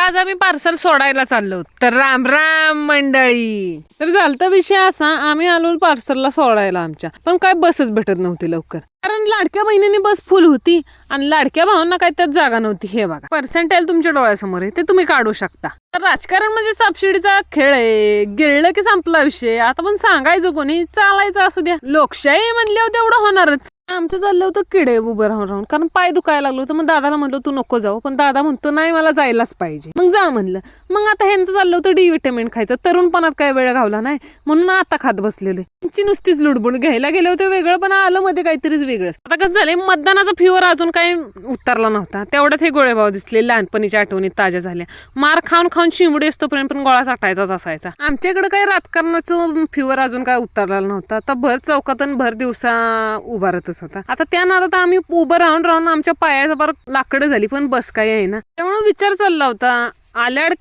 आज आम्ही पार्सल सोडायला चाललो. तर राम राम मंडळी. तर झालता विषय असा, आम्ही आलो पार्सलला सोडायला आमच्या, पण काय बसच भेटत नव्हती लवकर. कारण लाडक्या बहिणीने बस फुल होती आणि लाडक्या भावांना काय त्यात जागा नव्हती. हे बघा पर्सेंटाईल तुमच्या डोळ्यासमोर आहे, ते तुम्ही काढू शकता. तर राजकारण म्हणजे सबसिडीचा खेळ आहे. गिळलं की संपला विषय. आता पण सांगायचं कोणी, चालायचं असू द्या. लोकशाही म्हणल्यावर तेवढं होणारच. आमचं चाललं होतं किडे उभं राहून राहून, कारण पाय दुखायला लागलो होतं. मग दादाला म्हणलो तू नको जाऊ, पण दादा म्हणतो नाही मला जायलाच पाहिजे. मग जा म्हणलं. मग आता ह्यांचं चाललं होतं डी विटामिन खायचं. तरुणपणात काय वेळ घावला नाही म्हणून आता खात बसलेले. त्यांची नुसतीच लुडबुड. घ्यायला गेले होते वेगळं, पण आलं मध्ये काहीतरीच वेगळं. आता कसं झालंय, मतदानाचा फीवर अजून काही उतरला नव्हता. तेवढ्यात हे गोळेभाव दिसले. लहानपणीच्या आठवणीत ताज्या झाल्या. मार खाऊन खाऊन शिंबडी असतोपर्यंत पण गोळा साठायचाच असायचा. आमच्याकडे काही राजकारणाचं फिवर अजून काय उतरलेला नव्हता. आता भर चौकात भर दिवसा उभारतच होता. आता त्या नादात आम्ही उभं राहून राहून आमच्या पायाचा बार लाकडं झाली, पण बस काय आहे ना. त्यामुळे विचार चालला होता आल्याड